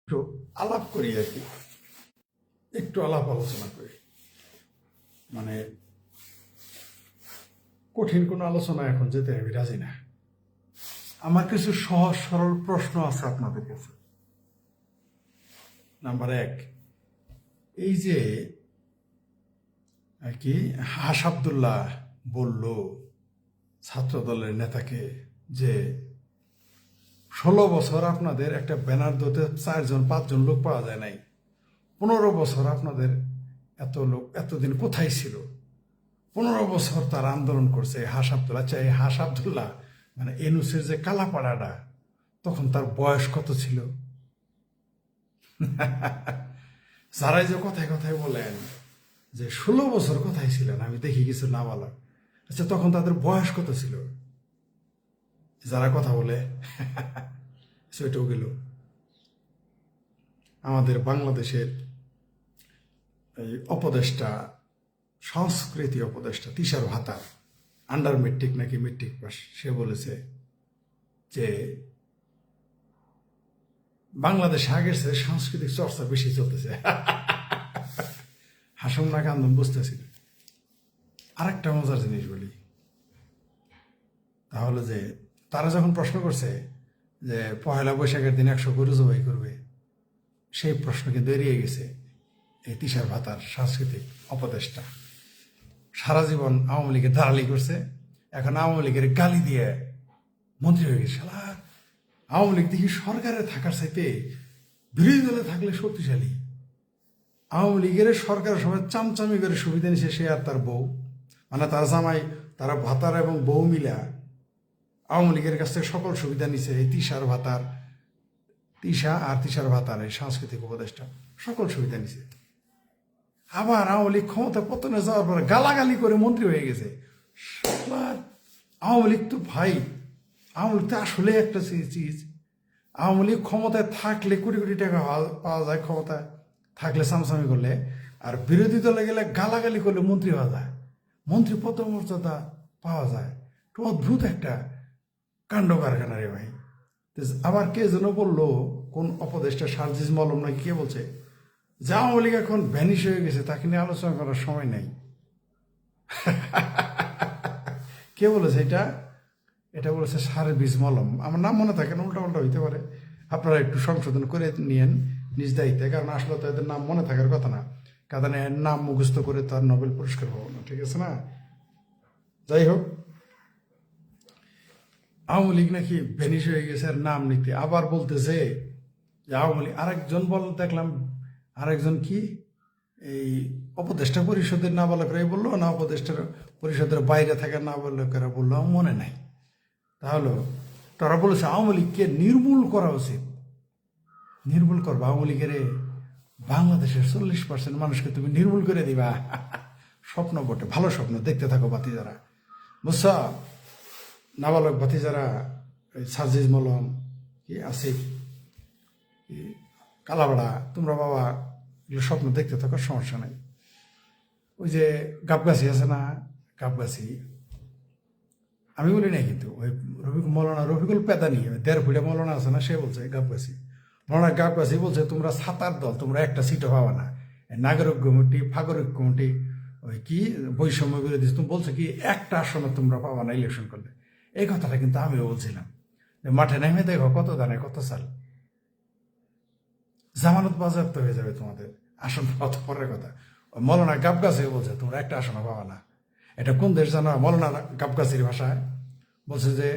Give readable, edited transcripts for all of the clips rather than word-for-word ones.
একটু আলাপ করি আর কি, একটু আলাপ আলোচনা করি। মানে কঠিন কোনো আলোচনা এখন যেতে আমি রাজি না। আমার কিছু সহজ সরল প্রশ্ন আছে আপনাদের কাছে। নাম্বার এক, এই যে আর কি হাস আবদুল্লাহ বলল ছাত্র দলের নেতাকে যে 16 বছর আপনাদের একটা ব্যানার ধরতে 4-5জন লোক পাওয়া যায় নাই, 15 বছর আপনাদের এত লোক এতদিন কোথায় ছিল? 15 বছর তার আন্দোলন করছে হাস আবদুল্লাহ। আচ্ছা, এই হাস আবদুল্লাহ মানে এনুসের যে কালাপাড়াটা, তখন তার বয়স কত ছিল? যারাই যে কথায় কথায় বলেন যে 16 বছর কোথায় ছিলেন, আমি দেখি কিছু না বলা। আচ্ছা, তখন তাদের বয়স কত ছিল? যারা কথা বলে সেটাও গেল। আমাদের বাংলাদেশের এই উপদেষ্টা, সংস্কৃতি উপদেষ্টা তিশার ভাতার, আন্ডার মেট্রিক নাকি মেট্রিক পাস, সে বলেছে যে বাংলাদেশে আগের চেয়ে সাংস্কৃতিক চর্চা বেশি চলতেছে। হাসুন না কান্দন বুঝতেছি না। আরেকটা মজার জিনিস বলি, তাহলে যে তারা যখন প্রশ্ন করছে যে পহেলা বৈশাখের দিন 100 গরু জবাই করবে, সেই প্রশ্ন কিন্তু এড়িয়ে গেছে এই তিশার ভাতার সাংস্কৃতিক উপদেষ্টা। সারা জীবন আওয়ামী লীগের দালালি করছে, এখন আওয়ামী লীগের গালি দিয়ে মন্ত্রী হয়ে গেছে। শালা, আওয়ামী লীগ দেখি সরকারে থাকার চাইতে বিরোধী দলে থাকলে শক্তিশালী। আওয়ামী লীগের সরকারের সময় চামচামি করে সুবিধা নিছে সে আর তার বউ, মানে তার জামাই, তারা ভাতার এবং বউ মিলা আওয়ামী লীগের কাছ থেকে সকল সুবিধা নিছে। এই তিশার ভাতার, তিশা আর তিশার ভাতার এই সাংস্কৃতিক উপদেষ্টা সকল সুবিধা নিছে। আবার আওয়ামী লীগ ক্ষমতা পতনে যাওয়ার পরে গালাগালি করে মন্ত্রী হয়ে গেছে। আওয়ামী লীগ তো ভাই, আওয়ামী লীগ তো আসলে একটা চিজ। আওয়ামী লীগ ক্ষমতায় থাকলে কোটি কোটি টাকা পাওয়া যায়, ক্ষমতায় থাকলে সামসামি করলে, আর বিরোধী দলে গেলে গালাগালি করলে মন্ত্রী হওয়া যায়, মন্ত্রী পদমর্যাদা পাওয়া যায়। তো অদ্ভুত একটা কাণ্ড কারখানা রে ভাই। আবার কে যেন বললো, কোন অপদেষ্টা সার্জিস মলম নাকি কে বলছে যে আওয়ামী লীগ এখন ভ্যানিশ হয়ে গেছে, তাকে নিয়ে আলোচনা করার সময় নেই। কে বলেছে এটা? এটা বলেছে সার্জিস মলম। আমার নাম মনে থাকে না, উল্টা উল্টা হইতে পারে, আপনারা একটু সংশোধন করে নিয়েন নিজ দায়িত্বে, কারণ আসলে তো এদের নাম মনে থাকার কথা না, কারণ এর নাম মুখস্থ করে তার নোবেল পুরস্কার পাবো না, ঠিক আছে না? যাই হোক, আওয়ামী লীগ নাকি ভ্যানিশ হয়ে গেছে আর নাম নিতে আবার বলতেছে যে আওয়ামী লীগ। আরেকজন দেখলাম, আরেকজন কি এই উপদেষ্টা পরিষদের না বলা করে বললো না, উপদেষ্টার পরিষদের বাইরে থাকা না বললে করে বললো, আমার মনে নাই। তাহলে তারা বলেছে আওয়ামী লীগকে নির্মূল করা উচিত। নির্মূল করবা আওয়ামী লীগের? বাংলাদেশের 40% মানুষকে তুমি নির্মূল করে দিবা? স্বপ্ন বটে, ভালো স্বপ্ন, দেখতে থাকো বাতি যারা, বুঝছা? নাবালক বাতি যারা, সার্জিস মলম, কি আসিফ, কালাবাড়া, তোমরা বাবা এগুলো স্বপ্ন দেখতে থাকার সমস্যা নাই। ওই যে গাবগাছি আছে না, গাবগাছি, আমি বলি নাই কিন্তু, ওই মৌলানা রফিকুল পেদানি 1.5 ফুটে মৌলানা আছে না, সে বলছে গাবগাছি, মৌলানা গাবগাছি বলছে তোমরা 7-8 দল, তোমরা একটা সিটও পাবা না। নাগরিক কমিটি, ফাগরিক কমিটি, ওই কি বৈষম্য বিরোধী, তুমি বলছো কি একটা আসনে তোমরা পাবা না ইলেকশন করলে। এই কথাটা কিন্তু আমিও বলছিলাম, মাঠে নেমে দেখো কত দানে কত চাল, জামানত বাজেয়াপ্ত হয়ে যাবে তোমাদের, আসন পাওয়া তো পরের কথা। মৌলানা গাবগাছি বলছে তোমরা একটা আসনও পাবা না। এটা কোন দেশ জানো? মৌলানা গাবগাছির ভাষায় বলছে যে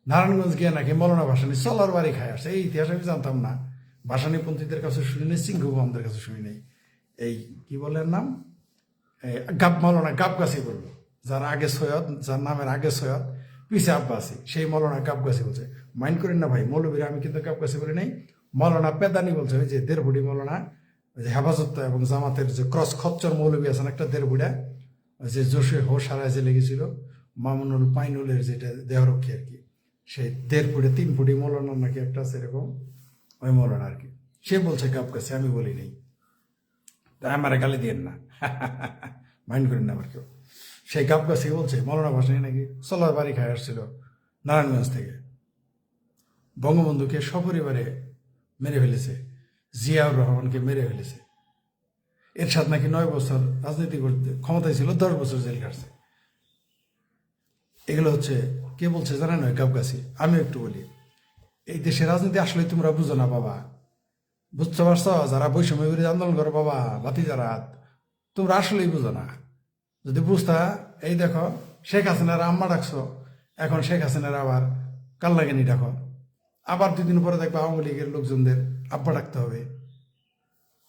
নারায়ণগঞ্জ গিয়ে নাকি মৌলানা ভাসানী চলার বাড়ি খায় আসছে। এই ইতিহাস আমি জানতাম না, ভাসানীপন্থীদের কাছে শুনি নেই, সিংহবামদের কাছে শুনি নেই। এই কি বলেন নাম, মৌলানা গাবগাছি বললো, যার আগে সৈয়দ, যার নামের আগে সৈয়দ পিছে আব্বাসী, সেই মৌলানা গাবগাছি বলছে। মাইন্ড করেন না ভাই, মৌলবীরা, আমি কিন্তু গাবগাছি বলি নাই। মৌলানা পেদানি বলছে, ওই যে 1.5 ফুটি মৌলানা, ওই যে হেফাজত এবং জামাতের যে ক্রস খচ্চর মৌলবী আছেন একটা 1.5 ফুটা, যে জোশে হোশ হারায় যে লেগেছিল, মামুনুল পাইনুলের যেটা দেহরক্ষী আর কি, সেই 1.5 ফুটে 3 ফুটি মৌলানা নাকি একটা আছে এরকম, ওই মৌলানা আর কি, সে বলছে গাবগাছি, আমি বলি নেই। তাই আমার গালি দিয়েন না, মাইন্ড করেন না আবার কেউ। সেই গাবগাছি বলছে মৌলানা ভাসানী নাকি চলার বাড়ি খায় আসছিল নারায়ণগঞ্জ থেকে, বঙ্গবন্ধুকে সপরিবারে মেরে ফেলেছে। জিয়াউর রহমানকে মেরে ফেলেছে। এরশাদ নাকি 9 বছর রাজনীতি করতে ক্ষমতায় ছিল, 10 বছর জেল কাটছে। এগুলো হচ্ছে কে বলছে জানেন? ওই গাবগাছি। আমি একটু বলি, এই দেশের রাজনীতি আসলে তোমরা বুঝো না বাবা, বুঝতে পারছো? যারা বৈষম্য বিরোধী আন্দোলন করো বাবা, বাতি যারা, তোমরা আসলেই বুঝো না। যদি বুঝতা, এই দেখো শেখ হাসিনার আম্মা ডাকছো, এখন শেখ হাসিনার আবার কাল্লাগিনি ডাকো, আবার 2 দিন পরে দেখবে আওয়ামী লীগের লোকজনদের আব্বা ডাকতে হবে,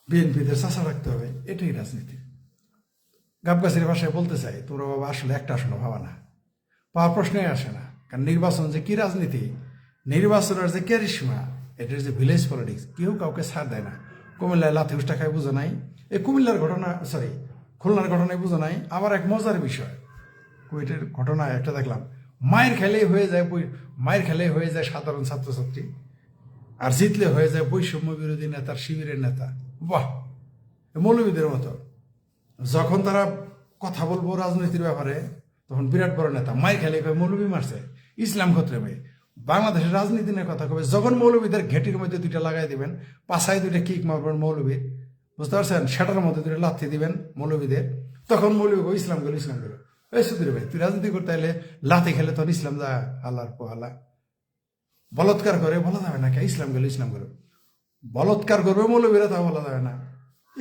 বিএনপিদের চাষা রাখতে হবে। এটাই রাজনীতি। গাবগাছির ভাষায় বলতে চাই, তোমরা বাবা আসলে একটা আসলে ভাবা না, পাওয়ার প্রশ্নই আসে না। কারণ নির্বাচন যে কি রাজনীতি, নির্বাচনের যে ক্যারিশমা, এটার যে ভিলেজ পলিটিক্স, কেউ কাউকে ছাড় দেয় না। কুমিল্লায় লাথি উষ্টা খায় বুঝো নাই, এই কুমিল্লার ঘটনা, সরি খুলনার ঘটনায় বুঝো নাই। আবার এক মজার বিষয়, কুয়েটের ঘটনায় একটা দেখলাম, মায়ের খেলেই হয়ে যায় মায়ের খেলেই হয়ে যায় সাধারণ ছাত্রছাত্রী, আর জিতলে হয়ে যায় বৈষম্য বিরোধী নেতার শিবিরের নেতা। বাহ, মৌলবীদের মতো। যখন তারা কথা বলবো রাজনীতির ব্যাপারে, তখন বিরাট বড় নেতা। মায়ের খেলে মৌলবী মারছে, ইসলাম ক্ষত্রে ভাই বাংলাদেশের রাজনীতি নিয়ে কথা কবে, যখন মৌলবীদের ঘেটির মধ্যে 2টা লাগাই দিবেন, পাশায় 2টা কিক মারবেন মৌলবীর, বুঝতে পারছেন? সেটার মধ্যে 2টা লাথি দিবেন মৌলবীদের, তখন মৌলবী ইসলাম গেল, ইসলাম গেল। এই সুধীর ভাই, তুই রাজনীতি করতে এলে লাথি খেলে তখন ইসলাম যা, আল্লাহর পোহালা। বলৎকার করে বলা যাবে না, কে ইসলাম গেল, ইসলাম গেল। বলৎকার করবে মৌলবীরা, তা বলা যাবে না।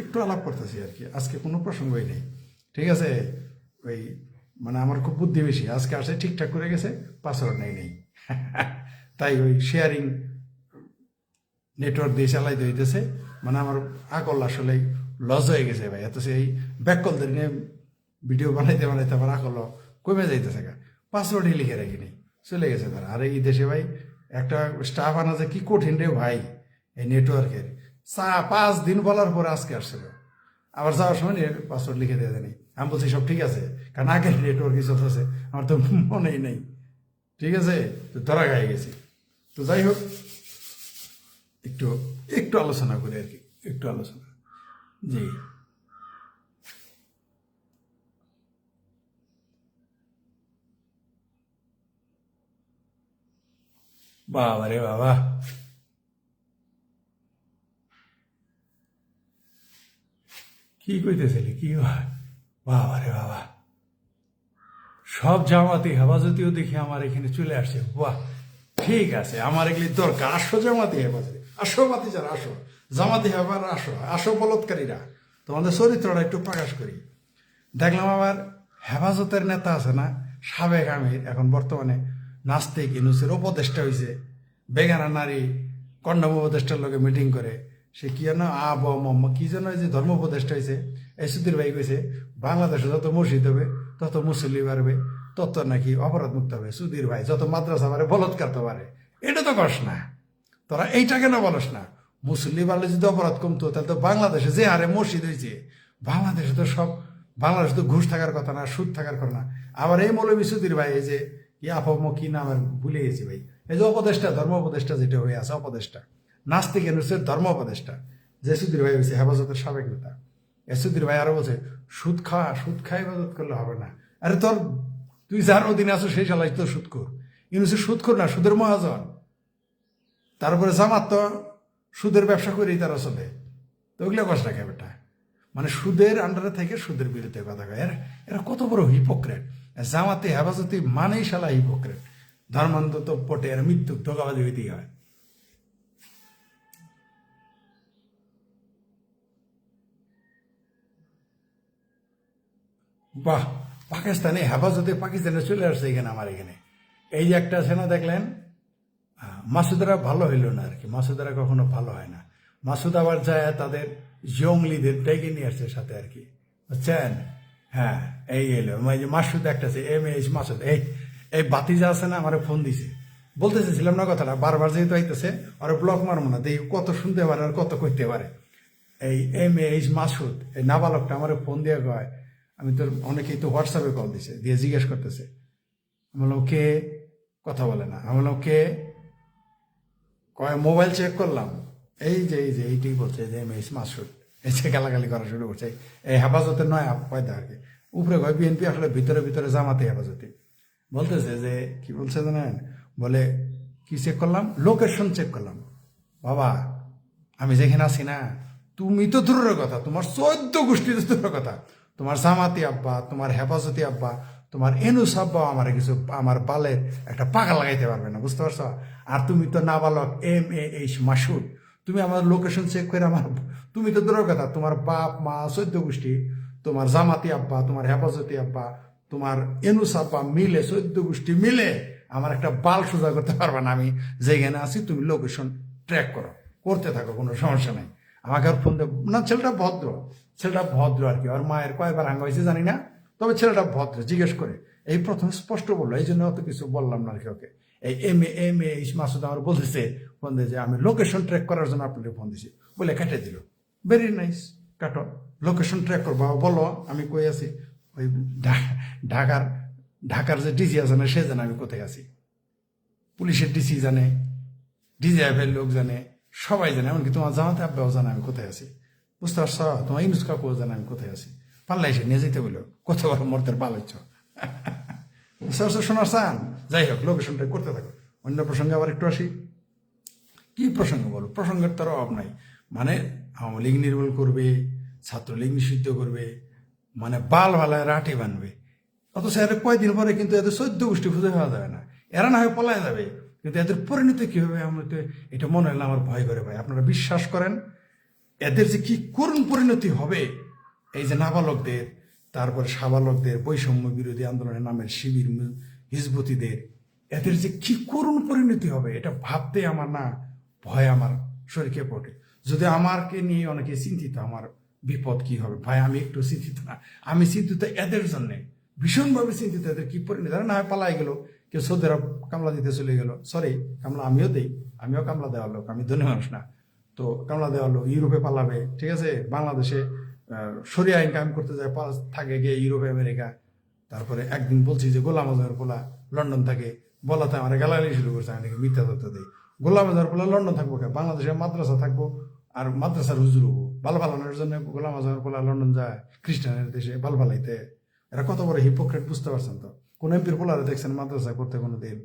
একটু আলাপ করতেছি আর কি, আজকে কোনো প্রসঙ্গই নেই, ঠিক আছে? ওই মানে আমার খুব বুদ্ধি বেশি, আজকে আসে ঠিকঠাক করে গেছে, পাসওয়ার্ড নেই তাই ওই শেয়ারিং নেটওয়ার্ক দিয়ে চালাইতে হইতেছে। মানে আমার আকল আসলে লস হয়ে গেছে ভাই, এত সেই ব্যাককলদের নিয়ে ভিডিও বানাইতে বানাইতে আমার আকল কমে যাইতেছে। পাসওয়ার্ডই লিখে রাখিনি, চলে গেছে তারা। আর এই দেশে ভাই একটা স্টাফ আনা যে কি কঠিন রে ভাই, এই নেটওয়ার্কের 5 দিন বলার পরে আজকে আসছিল, আবার যাওয়ার সময় পাসওয়ার্ড লিখে দিয়ে দেয়নি। আমি বলছি সব ঠিক আছে, কারণ আগের নেটওয়ার্ক চলতেছে, আমার তো মনেই নেই, ঠিক আছে? তো ধরা গায়ে গেছি। তো যাই হোক, একটু একটু আলোচনা করি আর কি, একটু আলোচনা। জি, বাবা রে বাবা, কি কইতেছিলি কি? বাবা রে বাবা, সব জামাতি হেফাজতিও দেখে আমার এখানে চলে আসছে। বাহ, ঠিক আছে, আমার এগুলি দরকার। আসো জামাতি হেফাজতি, আসো বাতি যারা, আসো জামাতি হেফার, আসো আসো বলৎকারীরা, তোমাদের চরিত্রটা একটু প্রকাশ করি। দেখলাম আবার হেফাজতের নেতা আছে না, সাবেক আমির, এখন বর্তমানে নাস্তিক ইনুসের উপদেষ্টা হয়েছে, বেগানা নারী কন্ডম উপদেষ্টার লোকে মিটিং করে, সে কি যেন কি যেন যে ধর্ম উপদেষ্টা হয়েছে। এই সুধীর ভাই কইছে বাংলাদেশে যত মসজিদ হবে তত মুসল্লি বাড়বে, তত নাকি অপরাধ মুক্ত হবে। সুধীর ভাই, যত মাদ্রাসা বাড়ে বলৎকার তো বাড়ে, এটা তো কস না তোরা, এইটা কেন বলস না? মুসল্লি বাড়লে যদি অপরাধ কমতো, তাহলে তো বাংলাদেশে যে হারে মসজিদ হয়েছে, বাংলাদেশে তো সব, বাংলাদেশে তো ঘুষ থাকার কথা না, সুদ থাকার কথা না। আবার এই মৌলবী সুধীর ভাই, এই যে ইয়াফম কি নাম আর ভুলে গেছি ভাই, এই যে উপদেষ্টা, ধর্ম উপদেষ্টা যেটা হয়ে আছে, উপদেষ্টা নাস্তিক এনুসের ধর্ম উপদেষ্টা, যে সুধীর ভাই হয়েছে হেফাজতের সাবেক নেতা। এ সুধীর ভাই আরো বলছে সুদ খায় হেফাজত করলে হবে না। আরে তোর, তুই যার অধীনে আছো সেই চালাই তো সুদখোর। ইউনুসের সুদখোর না, সুদের মহাজন। তারপরে জামাত তো সুদের ব্যবসা করেই তারা চলে, তো ওগুলো কষ্ট রাখে বেটা। মানে সুদের আন্ডারে থেকে সুদের বিরুদ্ধে কথা কয়, এরা কত বড় হিপোক্রেট। জামাতে হেফাজতি মানেই শালা হিপোক্রেট, ধর্মান্ধ তো পটে, এরা মৃত্যু ধোকাবাজি হইতেই হয়। বাহ, পাকিস্তানে হেফাজতে পাকিস্তানে চলে আসছে এখানে, আমার এখানে। এই যে একটা আছে না, দেখলেন? মাসুদারা ভালো হইল না আর কি, মাসুদারা কখনো ভালো হয় না। মাসুদ আবার যায় তাদের জঙ্গলিদের ডেকে নিয়ে আসছে সাথে আর কি, বুঝছেন? হ্যাঁ, এই এলো যে মাসুদ একটা আছে, MH মাসুদ। এই বাতিজা আছে না, আমার ফোন দিছে, বলতে চাইছিলাম না কথাটা, বারবার যেহেতু আইতেছে, আর ব্লক মারবো না, দেখি কত শুনতে পারে আর কত করতে পারে। এই MH মাসুদ, এই নাবালকটা আমার ফোন দিয়ে কয়, আমি তোর, অনেকেই তো হোয়াটসঅ্যাপে কল দিছে, দিয়ে জিজ্ঞেস করতেছে। আমি বললাম কে? কথা বলে না। আমি বললাম কে? কয় মোবাইল চেক করলাম, এই যে এইটাই বলছে যে MH মাসুদ, এই যে গালাগালি করা শুরু করছে। এই হেফাজতের নয় পয়দা আর কি, উপরে কয় বিএনপি, আসলে ভিতরে ভিতরে জামাতে হেফাজতে। বলতেছে যে কি বলছে জানেন? বলে কি চেক করলাম? লোকেশন চেক করলাম। বাবা, আমি যেখানে আছি না, তুমি তো দূরের কথা, তোমার 14 গোষ্ঠীর দূরের কথা, তোমার জামাতি আব্বা, তোমার হেফাজতি আব্বা, তোমার এনুস আব্বা আমার কিছু আমার বালের একটা পাকা লাগাইতে পারবে না, বুঝতে পারছো? আর তুমি তো নাবালক MAH মাসুদ, তুমি আমার লোকেশন চেক করে আমার, তুমি তো দূরের কথা, তোমার বাপ মা 14 গোষ্ঠী, তোমার জামাতি আব্বা, তোমার হেফাজতি আব্বা, তোমার এনুস আব্বা মিলে 14 গোষ্ঠী মিলে আমার একটা বাল সোজা করতে পারবে না। আমি যেখানে আছি তুমি লোকেশন ট্র্যাক করতে থাকো, কোনো সমস্যা নাই। আমাকে আর ফোন দেব না। ছেলেটা ভদ্র আর কি। ওর মায়ের কয়বার হাঙ্গা হয়েছে জানি না, তবে ছেলেটা ভদ্র। জিজ্ঞেস করে এই প্রথম স্পষ্ট বললো, এই জন্য অত কিছু বললাম না আর কি ওকে। এই এম এ মাসুদ আমার বলতেছে ফোন দিয়ে যে আমি লোকেশন ট্র্যাক করার জন্য আপনাকে ফোন দিছি বলে কেটে দিল। ভেরি নাইস, কাটো লোকেশন ট্র্যাক করবো, বলো আমি কই আছি। ওই ঢাকার ঢাকার যে ডিসি আছে না, সে জানে আমি কোথায় আছি, পুলিশের ডিসি জানে, ডিজিএফের লোক জানে, সবাই জানে, এমনকি তোমার জামাতে আব্বাও জানে আমি কোথায় আছি, বুঝতে পারছো? তোমার ইনুস কাকুও জানে আমি কোথায় আছি। পাল্লা এসে নিয়ে যেতে বললো, কত বড় মর্তের পাল হচ্ছ, বুঝতে পারছো? শোনার চান? যাই হোক, লোকেশনটা করতে থাকো। অন্য প্রসঙ্গে আবার একটু আসি। কি প্রসঙ্গ বলো? প্রসঙ্গের তার অভাব নাই। মানে আওয়ামী লীগ নির্মূল করবে, ছাত্রলীগ নিষিদ্ধ করবে, মানে বাল ভালায় রাটি বানবে। অথচ এর কয়দিন পরে কিন্তু এদের 14 গোষ্ঠী খুঁজে পাওয়া যাবে না। এরা না হয় পলায় যাবে, কিন্তু এদের পরিণতি কি হবে আমরা তো এটা মনে হলে আমার ভয় করে ভাই। আপনারা বিশ্বাস করেন এদের যে কি করুণ পরিণতি হবে, এই যে নাবালকদের, তারপরে সাবালকদের, বৈষম্য বিরোধী আন্দোলনের নামের শিবির হিজবতীদের, এদের যে কি করুণ পরিণতি হবে, এটা ভাবতে আমার না ভয় আমার শরীরে পড়ে। যদি আমাকে নিয়ে অনেকে চিন্তিত, আমার বিপদ কি হবে ভাই, আমি একটু চিন্তিত না। আমি চিন্তিত এদের জন্যে, ভীষণভাবে চিন্তিত। এদের কি পরিণতি, না হয় পালাই গেল, কেউ সৌদি আরব কামলা দিতে চলে গেল। সরি, কামলা আমিও দেই, আমিও কামলা দেওয়ার লোক, আমি ধনী মানুষ না। তো কামলা দেওয়ার লোক ইউরোপে পালাবে, ঠিক আছে, বাংলাদেশে সরিয়া ইনকাম করতে যায়, থাকে গিয়ে ইউরোপে আমেরিকা। তারপরে একদিন বলছি যে গোলাম আজমের পোলা লন্ডন থাকে, বলাতে আমার গালাগালি শুরু করছে, আমি নাকি মিথ্যা তথ্য দিই। গোলাম আজমের পোলা লন্ডন থাকবো কে, বাংলাদেশে মাদ্রাসা থাকবো আর মাদ্রাসার হুজুর হবো। বাল ফালানোর জন্য গোলাম আজমের পোলা লন্ডন যায় খ্রিস্টানের দেশে বাল ফালাইতে। এরা কত বড় হিপোক্রেট, বুঝতে পারছেন তো? কোন এমপির পোলারে দেখছেন মাদ্রাসা করতে কোনো দিন?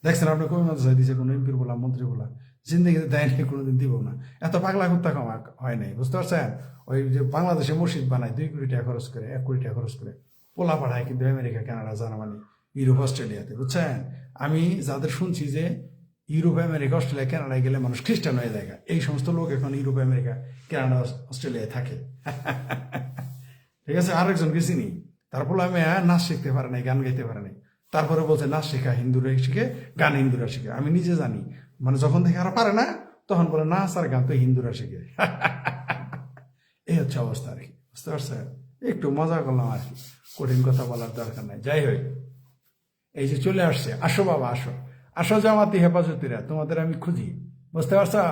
দেখছেন আপনি কবি মাদ্রাসায় দিয়েছে কোনো এমপির পোলা, মন্ত্রী পোলা? জিন্দগিতে দেয়নি, কোনোদিন দিব না। এত পাগলা কুত্তা কমা হয় নাই, বুঝতে পারছেন? ওই যে বাংলাদেশে মসজিদ বানায় 2 কোটি টাকা খরচ করে, 1 কোটি টাকা খরচ করে, পোলা পাঠায় কিন্তু আমেরিকা, কানাডা, জার্মানি, ইউরোপ, অস্ট্রেলিয়াতে, বুঝছেন? আমি যাদের শুনছি যে ইউরোপ, আমেরিকা, অস্ট্রেলিয়া, কানাডায় গেলে মানুষ খ্রিস্টান হয়ে যায়, এই সমস্ত লোক এখন ইউরোপ, আমেরিকা, কানাডা, অস্ট্রেলিয়ায় থাকে। ঠিক আছে, আরেকজনকে চিনি, তারপর আমি নাচ শিখতে পারে নাই, গান গাইতে পারে নাই, তারপরে বলছে নাচ শেখা হিন্দুরা শিখে, গান হিন্দুরা শিখে। আমি নিজে জানি, মানে যখন থেকে আর পারে না, তখন বলে নাচ আর গান তো হিন্দুরা শিখে। এই হচ্ছে অবস্থা আর কি, বুঝতে পারছেন? একটু মজা করলাম আর কি, কঠিন কথা বলার দরকার নাই। যাই হোক, এই যে চলে আসছে, আসো বাবা আসো, আসো জামাতি হেফাজতিরা, তোমাদের আমি খুঁজি, বুঝতে পারছো?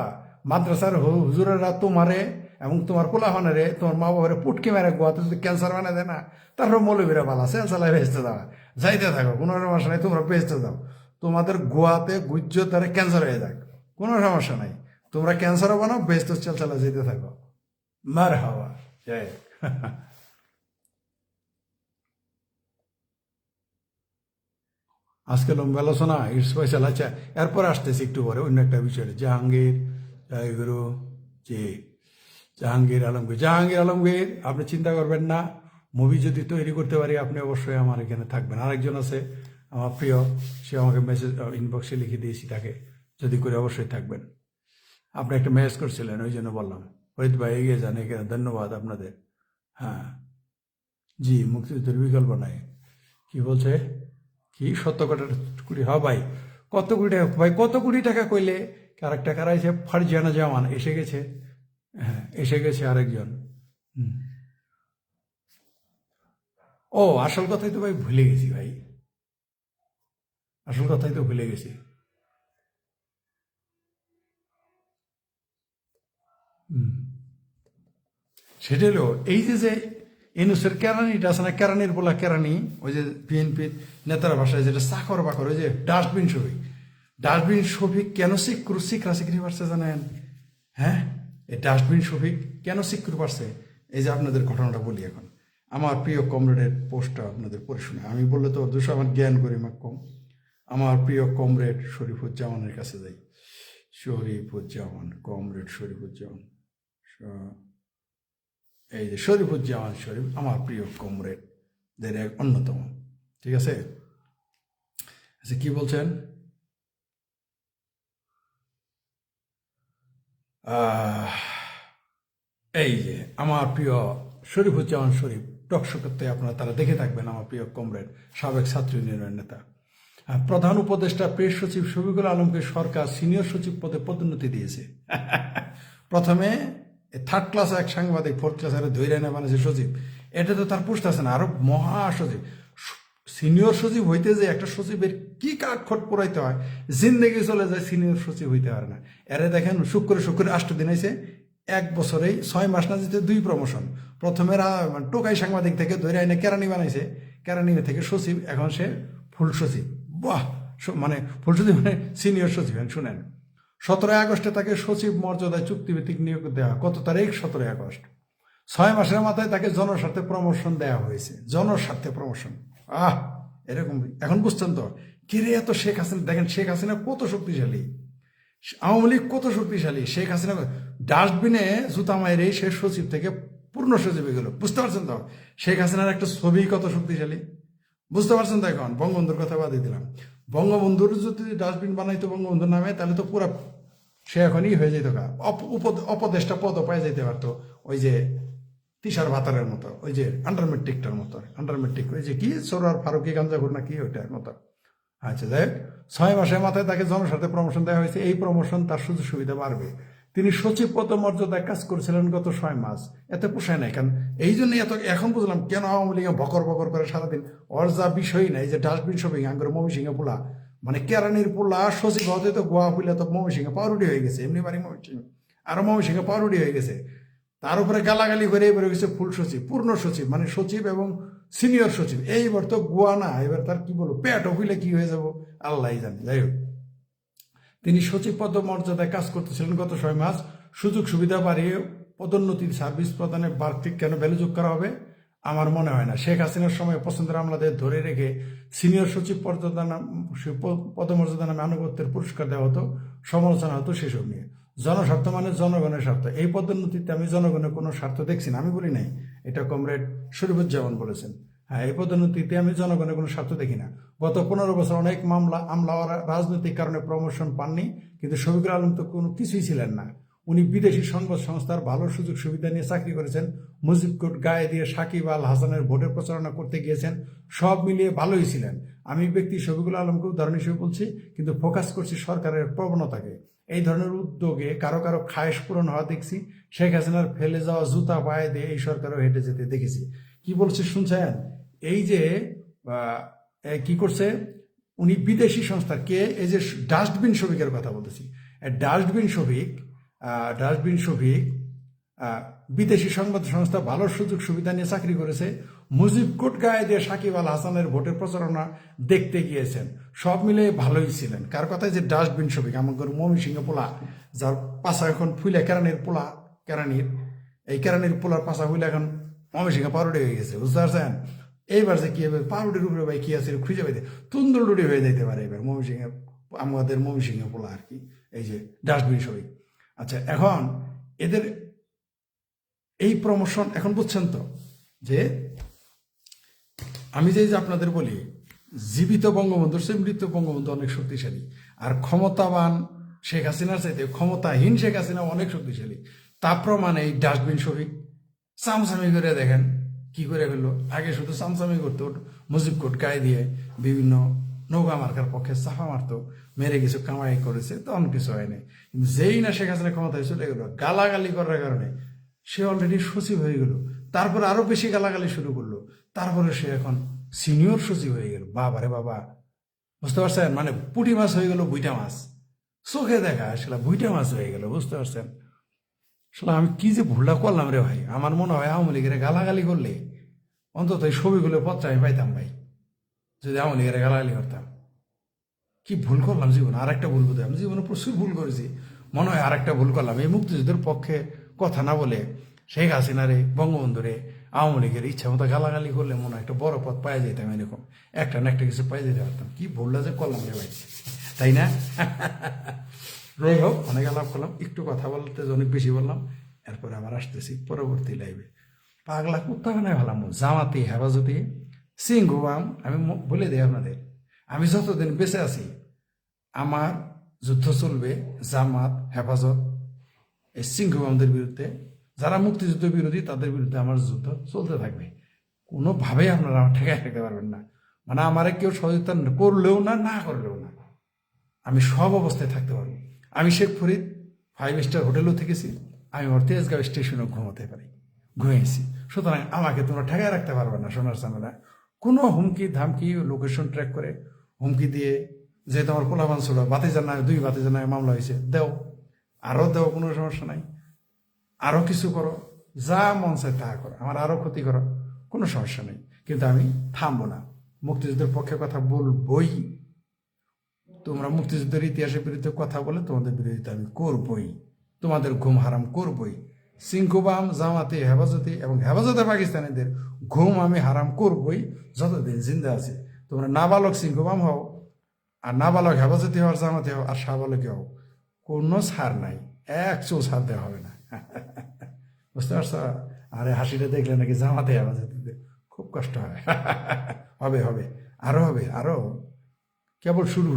মাদ্রাসার হুজুরেরা তোমারে এবং তোমার পোলাফানেরে, তোমার মা বাবারে পুটকে মেরে গোয়াতে যদি ক্যান্সার বানায় দেয় না, তারপর মৌলবীরা বালা সেলসালায় ভেসতে যাওয়া, যাইতে থাকো, কোনো সমস্যা নাই, তোমরা ভেসতে যাও, তোমাদের গোয়াতে গুজ্জ তারা ক্যান্সার হয়ে যাক, কোনো সমস্যা নাই, তোমরা ক্যান্সারও বানাও, ভেস্ত সেলসালায় যেতে থাকো। মার হাওয়া, জয়। আজকে লম্বা আলোচনা, ইটস স্পেশাল। আচ্ছা, এরপর আসতেছি একটু পরে অন্য একটা বিষয়, জাহাঙ্গীর জয়গুরু জি, জাহাঙ্গীর আলমগীর, আপনি চিন্তা করবেন না, মুভি যদি তৈরি করতে পারি আপনি অবশ্যই আমার এখানে থাকবেন। আরেকজন আছে আমার প্রিয়, সে আমাকে মেসেজ ইনবক্সে লিখে দিয়েছি, তাকে যদি করে অবশ্যই থাকবেন। আপনি একটা মেসেজ করছিলেন, ওই জন্য বললাম। ফরিদ ভাই এগিয়ে যান এখানে, ধন্যবাদ আপনাদের। হ্যাঁ জি, মুক্তিযুদ্ধের বিকল্প নাই। কি বলছে? কি 70 কোটি? হ্যাঁ ভাই, কত কোটি টাকা ভাই, কত কোটি টাকা কইলে আরেকটা কারাইছে, ফারজানা জামান এসে গেছে। হ্যাঁ, এসে গেছে আরেকজন। হুম। ও, আসল কথাই তো ভাই ভুলে গেছি ভাই, আসল কথাই তো ভুলে গেছি। হুম। সেটা হলো এই যে যে এনুসের কেরানিটা আছে না, কেরানির বলা কেরানি, ওই যে বিএনপির নেতারা ভাষায় যেটা চাকর বাকর, ওই যে ডাস্টবিন শফিক, ডাস্টবিন শফিক কেন সিকরা সিকরি পারছে জানেন? হ্যাঁ, এই ডাস্টবিন শফিক কেন সিকুর পারছে? এই যে আপনাদের ঘটনাটা বলি এখন, আমার প্রিয় কমরেডের পোস্টটা আপনাদের পড়ে শুনে, আমি বললে তো দুশো আমার জ্ঞান গরিমা কম। আমার প্রিয় কমরেড শরীফুজ্জামানের কাছে যাই। শরীফুজ্জামান, কমরেড শরীফুজ্জামান। এই যে শরীফুজ্জামান শরীফ আমার প্রিয় কমরেডদের এক অন্যতম, ঠিক আছে। আচ্ছা কি বলছেন, এই যে আমার প্রিয় শরীফুজ্জামান শরীফ টকশো করতে আপনারা তারা দেখে থাকবেন, আমার প্রিয় কমরেড সাবেক ছাত্র ইউনিয়নের নেতা। প্রধান উপদেষ্টা প্রেস সচিব শফিকুল আলমকে সরকার সিনিয়র সচিব পদে পদোন্নতি দিয়েছে। প্রথমে থার্ড ক্লাস এক সাংবাদিক, ফোর্থ ক্লাসের ধৈর্য না বানিয়েছে সচিব, এটা তো তার পোস্ট আছে না, আরো মহাসচিব সিনিয়র সচিব হইতে যে একটা সচিবের কি কাঠখট পড়াইতে হয়, জিন্দেগি চলে যায়, সিনিয়র সচিব হইতে পারে না। এরে দেখেন শুক্র 8 দিন হয়েছে, 1 বছরেই 6 মাস না যেতে 2 প্রমোশন। প্রথমে টোকাই সাংবাদিক থেকে ধরে আইনে কেরানি বানাইছে, কেরানি থেকে সচিব, এখন সে ফুল সচিব। বাহ, মানে ফুল সচিব মানে সিনিয়র সচিব। শুনেন, 17 আগস্টে তাকে সচিব মর্যাদায় চুক্তিভিত্তিক নিয়োগ দেওয়া। কত তারিখ? 17 আগস্ট। 6 মাসের মাথায় তাকে জনস্বার্থে প্রমোশন দেওয়া হয়েছে, জনস্বার্থে প্রমোশন। এরকম এখন বুঝছেন তো কিরে এত শেখ হাসিনা, দেখেন শেখ হাসিনা কত শক্তিশালী, আওয়ামী লীগ কত শক্তিশালী। শেখ হাসিনা ডাস্টবিনে জুতা মাইরে সে সচিব থেকে পূর্ণ সচিবে গেল, বুঝতে পারছেন তো শেখ হাসিনার একটা ছবি কত শক্তিশালী, বুঝতে পারছেন তো। এখন বঙ্গবন্ধুর কথা বাদই দিলাম, বঙ্গবন্ধুর যদি ডাস্টবিন বানাইতো বঙ্গবন্ধুর নামে, তাহলে তো পুরা সে এখনই হয়ে যেত, অপদেষ্টা পদও পাই যেতে পারতো, ওই যে তিসার ভাতারের মতো, ওই যে আন্ডার মেট্রিকটার মতো, আন্ডার মেট্রিক ওই যে কি সরোয়ার ফারুকি গাঞ্জাখুর না কি ওইটার মতো। আচ্ছা যাই, 6 মাসের মাথায় তাকে জনস্বার্থে প্রমোশন দেওয়া হয়েছে। এই প্রমোশন তার সুযোগ সুবিধা বাড়বে। তিনি সচিব পদ মর্যাদায় কাজ করেছিলেন গত 6 মাস, এতে পোষায় নাই। কারণ এই জন্যই এত এখন বুঝলাম কেন আওয়ামী লীগে বকর করে সারাদিন। ওর যা বিষয় নাই, যে ডাস্টবিন শপিং আঙ্গুর ময়মনসিংহে পোলা, মানে কেরানির পোলা সচিব হতে তো গোয়া পুলে তো ময়মনসিংহে পাউরুটি হয়ে গেছে, এমনি বাড়ি ময়মনসিংহ, আরো ময়মনসিংহে পাউরুটি হয়ে গেছে। তার উপরে গালাগালি করে এবার গেছে ফুল সচিব, পূর্ণ সচিব, মানে সচিব এবং সিনিয়র সচিব। এইবার তো গোয়া না, এবার তার কি বলবো পেট হইলে কি হয়ে যাব আল্লাহ জানে। যাই হোক, তিনি সচিব পদ মর্যাদায় কাজ করতেছিলেন গত 6 মাস। সুযোগ সুবিধা বাড়িয়ে পদোন্নতির সার্ভিস প্রদানে বাড়তি কেন ভ্যালু যোগ করা হবে আমার মনে হয় না। শেখ হাসিনার সময় পছন্দের আমলাদের ধরে রেখে সিনিয়র সচিব পদমর্যাদা নামে আনুগত্যের পুরস্কার দেওয়া হতো, সমালোচনা হতো সেসব নিয়ে। জনস্বার্থ মানে জনগণের স্বার্থ। এই পদোন্নতিতে আমি জনগণের কোনো স্বার্থ দেখছি না, আমি বলি নাই, এটা কমরেড শরীফুজ্জামান বলেছেন। হ্যাঁ, এই পদোন্নতিতে আমি জনগণের কোনো স্বার্থ দেখি না। গত 15 বছর অনেক আমলা রাজনৈতিক কারণে প্রমোশন পাননি, কিন্তু শফিকুল আলম তো কোনো কিছুই ছিলেন না। উনি বিদেশি সংবাদ সংস্থার ভালো সুযোগ সুবিধা নিয়ে চাকরি করেছেন, মুজিব কোট গায়ে দিয়ে সাকিব আল হাসানের ভোটের প্রচারণা করতে গিয়েছেন, সব মিলিয়ে ভালোই ছিলেন। আমি ব্যক্তি শফিকুল আলমকে উদাহরণ হিসেবে বলছি, কিন্তু ফোকাস করছি সরকারের প্রবণতাকে। এই ধরনের উদ্যোগে কারো কারো খায়েশ পূরণ হওয়া দেখছি, শেখ হাসিনার ফেলে যাওয়া জুতা পায়ে দিয়ে এই সরকারও হেঁটে যেতে দেখেছি। কি বলছে শুনছেন? এই যে কি করছে উনি বিদেশি সংস্থার কে, এই যে ডাস্টবিন শফিকের কথা বলতেছি, ডাস্টবিন শফিক বিদেশি সংবাদ সংস্থা ভালো সুযোগ সুবিধা নিয়ে চাকরি করেছে, মুজিব কোট গায়ে দিয়ে সাকিব আল হাসানের ভোটের প্রচারণা দেখতে গিয়েছেন, সব মিলে ভালোই ছিলেন। কার কথায়? যে ডাস্টবিন শফিক, আমার ময়মনসিংহ পোলা, যার পাশা এখন ফুলে কেরানির পোলা, এই কেরানির পোলার পাশা ফুলে এখন ময়মনসিংহ পাউরুটি হয়ে গেছে, বুঝতে পারছেন? এইবার যে কি হবে পাউরুটির উপরে ভাই কি আছে খুঁজে পাইতে তুন্দুল ডুডি হয়ে যেতে পারে এবার আমাদের ময়মনসিংহ পোলা আর কি, এই যে ডাস্টবিন শফিক। আচ্ছা, এখন এদের এই প্রমোশন এখন বুঝছেন তো, যে আমি যে আপনাদের বলি জীবিত বঙ্গবন্ধুর চেয়ে মৃত বঙ্গবন্ধু অনেক শক্তিশালী, আর ক্ষমতাবান শেখ হাসিনার চাইতে ক্ষমতাহীন শেখ হাসিনা অনেক শক্তিশালী। তা প্রমাণ এই ডাস্টবিন শফিক চামচামি করে দেখেন কি করে ফেললো। আগে শুধু চামচামি করতো, মুজিব কোট গায়ে দিয়ে বিভিন্ন নৌকা মার্কার পক্ষে চাফা মারতো, মেরে কিছু কামাই করেছে, তখন কিছু হয়নি। কিন্তু যেই না শেখ হাসিনা ক্ষমতায় চলে গেল, গালাগালি করার কারণে সে অলরেডি সচিব হয়ে গেল, তারপর আরো বেশি গালাগালি শুরু করলো, তারপরে সে এখন সিনিয়র সচিব হয়ে গেল। বাবা রে বাবা, বুঝতে পারছেন? মানে পুঁটি মাছ হয়ে গেল বুইটা মাছ, চোখে দেখা আসলে বুইটা মাছ হয়ে গেল, বুঝতে পারছেন? আসলে আমি কি যে ভুলটা করলাম রে ভাই। আমার মনে হয় আওয়ামী লীগের গালাগালি করলে অন্তত এই ছবিগুলো পত্র আমি পাইতাম ভাই, যদি আওয়ামী লীগের গালাগালি করতাম। কি ভুল করলাম জীবনে, আর একটা ভুল বোধ হয় আমি জীবনে প্রচুর ভুল করেছি, মনে হয় আর একটা ভুল করলাম। এই মুক্তিযুদ্ধের পক্ষে কথা না বলে শেখ হাসিনারে বঙ্গবন্ধুরে আওয়ামী লীগের ইচ্ছা মতো গালাগালি করলে মনে হয় একটা বড় পথ পাই যেতাম, এরকম একটা না একটা কিছু পাই যেতে পারতাম। কি ভুলটা যে করলাম রে ভাই, তাই না? যাই হোক, অনেক আলাপ করলাম, একটু কথা বলতে অনেক বেশি বললাম। এরপরে আবার আসতেছি পরবর্তী লাইভে। পাগলা কুত্তা বানায় ভালাম জামাতি হেফাজতি সিংহুবাম। আমি বলে দিই আপনাদের, আমি যতদিন বেঁচে আছি আমার যুদ্ধ চলবে জামাত হেফাজত এই সিংহুবামদের বিরুদ্ধে। যারা মুক্তিযুদ্ধ বিরোধী তাদের বিরুদ্ধে আমার যুদ্ধ চলতে থাকবে। কোনোভাবেই আপনারা আমার ঠেকায় রাখতে পারবেন না। মানে আমারে কেউ সহযোগিতা করলেও না, না করলেও না, আমি সব অবস্থায় থাকতে পারবো। আমি শেখ ফরিদ 5 স্টার হোটেলও থেকেছি, আমি ওর তেজগাঁও স্টেশনেও ঘুমাতে পারি, ঘুমিয়েছি। সুতরাং আমাকে তোমরা ঠেকায় রাখতে পারবে না সোনার চামড়া। কোনো হুমকি ধামকি লোকেশন ট্র্যাক করে হুমকি দিয়ে যে তোমার পোলাপান ছিল বাতি জানায় 2 বাতি জানায় মামলা হয়েছে, দেও, আরও দেও, কোনো সমস্যা নাই, আরও কিছু করো, যা মন চায় তা করো, আমার আরও ক্ষতি করো, কোনো সমস্যা নেই। কিন্তু আমি থামবো না, মুক্তিযুদ্ধের পক্ষে কথা বলবই। তোমরা মুক্তিযুদ্ধের ইতিহাসের বিরুদ্ধে কথা বলে তোমাদের বিরোধিতা আমি করবই, তোমাদের ঘুম হারাম করবই। সিংকুবাম জামাতে হেফাজতে এবং হেফাজতে পাকিস্তানিদের ঘুম আমি হারাম করবই যতদিন জিন্দা আছে। তোমরা নাবালক সিংকুবাম হও আর নাবালক হেফাজতি হও, জামাতে হও আর সাবালকে হও, কোনো ছাড় নাই, এক চৌ ছাড় দেওয়া হবে না। বুঝতে পারছো? আরে হাসিটা দেখলে নাকি জামাতে হেফাজতিতে খুব কষ্ট হয়। হবে হবে, আরো হবে, আরো কেবল শুরু।